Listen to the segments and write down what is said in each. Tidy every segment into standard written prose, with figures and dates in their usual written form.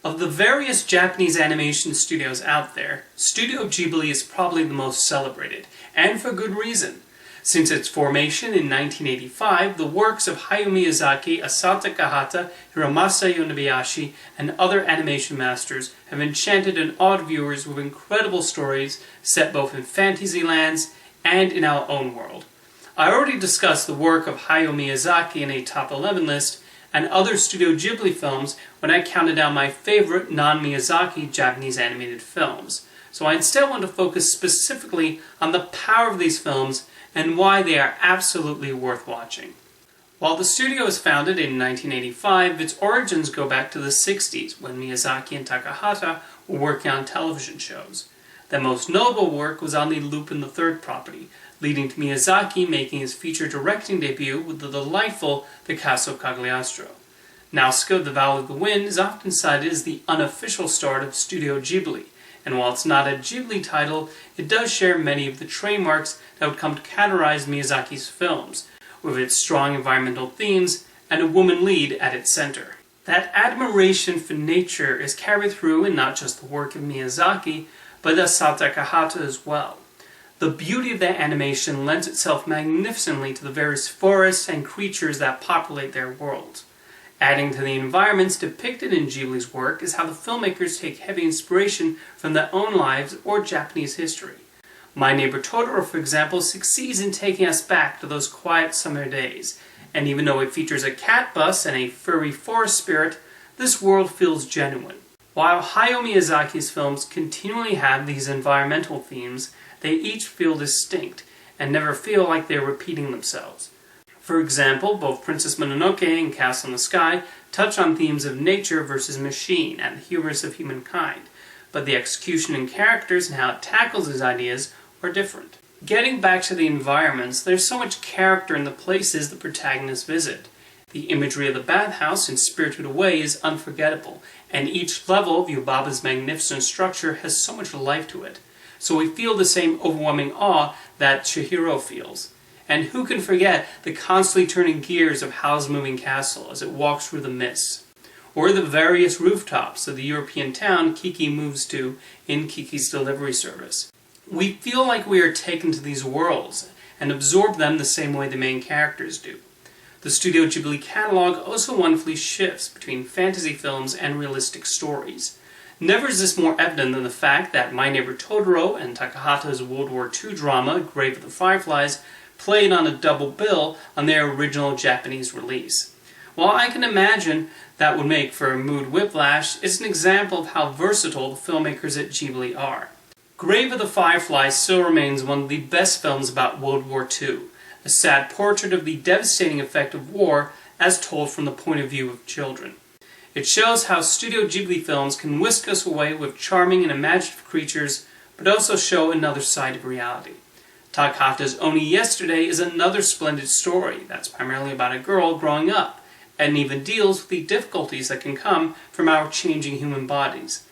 Of the various Japanese animation studios out there, Studio Ghibli is probably the most celebrated, and for good reason. Since its formation in 1985, the works of Hayao Miyazaki, Isao Takahata, Hiromasa Yonebayashi, and other animation masters have enchanted and awed viewers with incredible stories set both in fantasy lands and in our own world. I already discussed the work of Hayao Miyazaki in a top 11 list, and other Studio Ghibli films when I counted down my favorite non-Miyazaki Japanese animated films. So I instead want to focus specifically on the power of these films and why they are absolutely worth watching. While the studio was founded in 1985, its origins go back to the 60s when Miyazaki and Takahata were working on television shows. Their most notable work was on the Lupin the Third property, leading to Miyazaki making his feature directing debut with the delightful The Castle of Cagliostro. Nausicaa, The Valley of the Wind is often cited as the unofficial start of Studio Ghibli, and while it's not a Ghibli title, it does share many of the trademarks that would come to categorize Miyazaki's films, with its strong environmental themes and a woman lead at its center. That admiration for nature is carried through in not just the work of Miyazaki, but Isao Takahata as well. The beauty of their animation lends itself magnificently to the various forests and creatures that populate their worlds. Adding to the environments depicted in Ghibli's work is how the filmmakers take heavy inspiration from their own lives or Japanese history. My Neighbor Totoro, for example, succeeds in taking us back to those quiet summer days, and even though it features a cat bus and a furry forest spirit, this world feels genuine. While Hayao Miyazaki's films continually have these environmental themes, they each feel distinct and never feel like they're repeating themselves. For example, both Princess Mononoke and Castle in the Sky touch on themes of nature versus machine and the hubris of humankind, but the execution and characters and how it tackles these ideas are different. Getting back to the environments, there's so much character in the places the protagonists visit. The imagery of the bathhouse in Spirited Away is unforgettable, and each level of Yubaba's magnificent structure has so much life to it. So we feel the same overwhelming awe that Chihiro feels. And who can forget the constantly turning gears of Howl's Moving Castle as it walks through the mist? Or the various rooftops of the European town Kiki moves to in Kiki's Delivery Service. We feel like we are taken to these worlds and absorb them the same way the main characters do. The Studio Ghibli catalog also wonderfully shifts between fantasy films and realistic stories. Never is this more evident than the fact that My Neighbor Totoro and Takahata's World War II drama, Grave of the Fireflies, played on a double bill on their original Japanese release. While I can imagine that would make for a mood whiplash, it's an example of how versatile the filmmakers at Ghibli are. Grave of the Fireflies still remains one of the best films about World War II, a sad portrait of the devastating effect of war as told from the point of view of children. It shows how Studio Ghibli films can whisk us away with charming and imaginative creatures, but also show another side of reality. Takahata's Only Yesterday is another splendid story that's primarily about a girl growing up, and even deals with the difficulties that can come from our changing human bodies.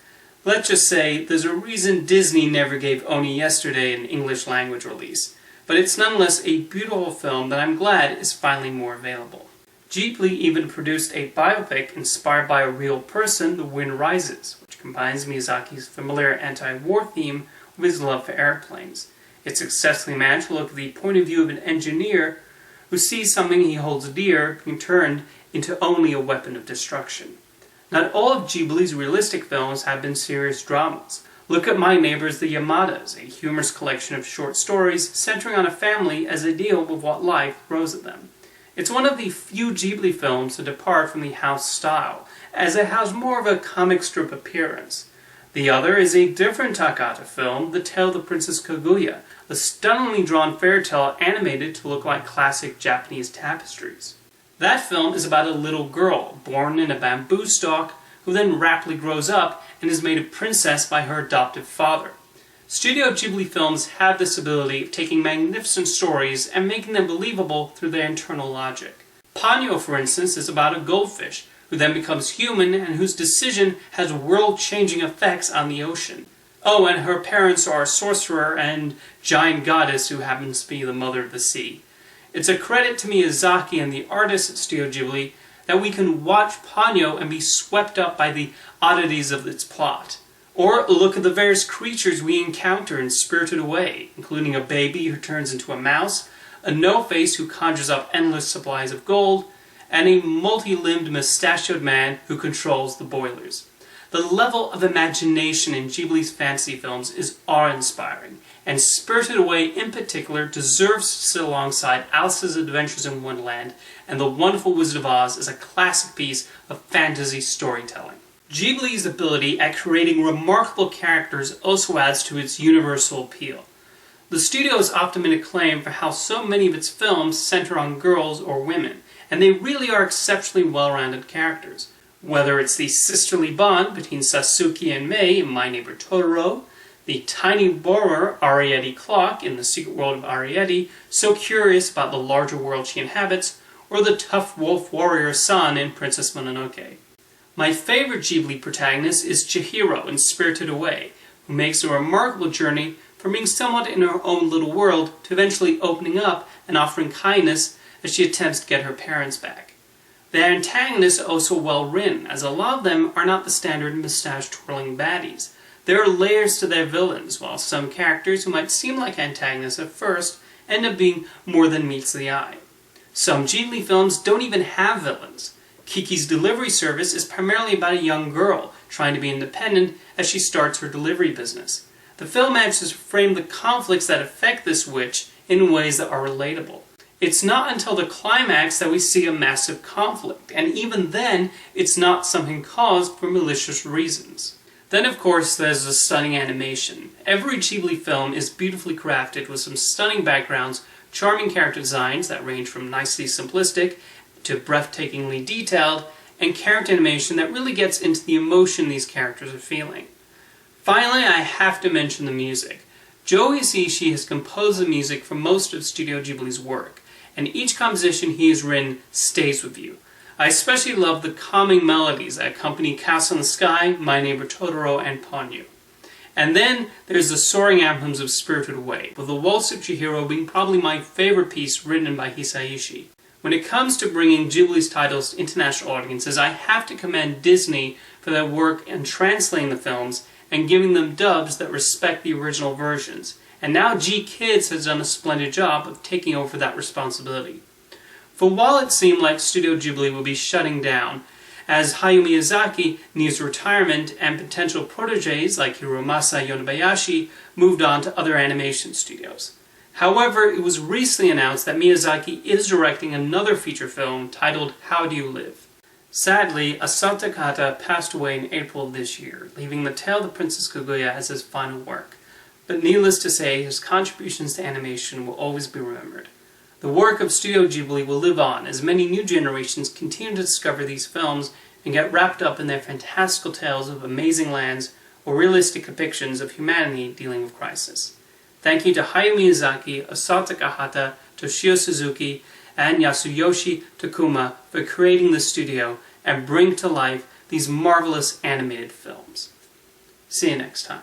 Let's just say there's a reason Disney never gave Only Yesterday an English language release, but it's nonetheless a beautiful film that I'm glad is finally more available. Ghibli even produced a biopic inspired by a real person, The Wind Rises, which combines Miyazaki's familiar anti-war theme with his love for airplanes. It successfully managed to look at the point of view of an engineer who sees something he holds dear being turned into only a weapon of destruction. Not all of Ghibli's realistic films have been serious dramas. Look at My Neighbors the Yamadas, a humorous collection of short stories centering on a family as they deal with what life throws at them. It's one of the few Ghibli films to depart from the house style, as it has more of a comic strip appearance. The other is a different Takahata film, The Tale of the Princess Kaguya, a stunningly drawn fairy tale animated to look like classic Japanese tapestries. That film is about a little girl born in a bamboo stalk who then rapidly grows up and is made a princess by her adoptive father. Studio Ghibli films have this ability of taking magnificent stories and making them believable through their internal logic. Ponyo, for instance, is about a goldfish who then becomes human and whose decision has world-changing effects on the ocean. Oh, and her parents are a sorcerer and giant goddess who happens to be the mother of the sea. It's a credit to Miyazaki and the artists at Studio Ghibli that we can watch Ponyo and be swept up by the oddities of its plot. Or look at the various creatures we encounter in Spirited Away, including a baby who turns into a mouse, a no-face who conjures up endless supplies of gold, and a multi-limbed mustachioed man who controls the boilers. The level of imagination in Ghibli's fantasy films is awe-inspiring, and Spirited Away in particular deserves to sit alongside Alice's Adventures in Wonderland and The Wonderful Wizard of Oz as a classic piece of fantasy storytelling. Ghibli's ability at creating remarkable characters also adds to its universal appeal. The studio has often been acclaimed for how so many of its films center on girls or women, and they really are exceptionally well-rounded characters. Whether it's the sisterly bond between Sasuke and Mei in My Neighbor Totoro, the tiny borer Arrietty Clock in The Secret World of Arrietty, so curious about the larger world she inhabits, or the tough wolf warrior San in Princess Mononoke. My favorite Ghibli protagonist is Chihiro in Spirited Away, who makes a remarkable journey from being somewhat in her own little world to eventually opening up and offering kindness as she attempts to get her parents back. The antagonists are also well written, as a lot of them are not the standard mustache-twirling baddies. There are layers to their villains, while some characters who might seem like antagonists at first end up being more than meets the eye. Some Ghibli films don't even have villains. Kiki's Delivery Service is primarily about a young girl trying to be independent as she starts her delivery business. The film manages to frame the conflicts that affect this witch in ways that are relatable. It's not until the climax that we see a massive conflict, and even then, it's not something caused for malicious reasons. Then, of course, there's the stunning animation. Every Ghibli film is beautifully crafted with some stunning backgrounds, charming character designs that range from nicely simplistic to breathtakingly detailed, and character animation that really gets into the emotion these characters are feeling. Finally, I have to mention the music. Joe Hisaishi has composed the music for most of Studio Ghibli's work, and each composition he has written stays with you. I especially love the calming melodies that accompany Castle in the Sky, My Neighbor Totoro, and Ponyo. And then there's the soaring anthems of Spirited Away, with the Waltz of Chihiro being probably my favorite piece written by Hisaishi. When it comes to bringing Ghibli's titles to international audiences, I have to commend Disney for their work in translating the films and giving them dubs that respect the original versions. And now G-Kids has done a splendid job of taking over that responsibility. For while it seemed like Studio Ghibli would be shutting down, as Hayao Miyazaki nears retirement and potential protégés like Hiromasa Yonebayashi moved on to other animation studios. However, it was recently announced that Miyazaki is directing another feature film titled How Do You Live? Sadly, Isao Takahata passed away in April of this year, leaving The Tale of the Princess Kaguya as his final work. But needless to say, his contributions to animation will always be remembered. The work of Studio Ghibli will live on as many new generations continue to discover these films and get wrapped up in their fantastical tales of amazing lands or realistic depictions of humanity dealing with crisis. Thank you to Hayao Miyazaki, Isao Takahata, Toshio Suzuki, and Yasuyoshi Takuma for creating the studio and bring to life these marvelous animated films. See you next time.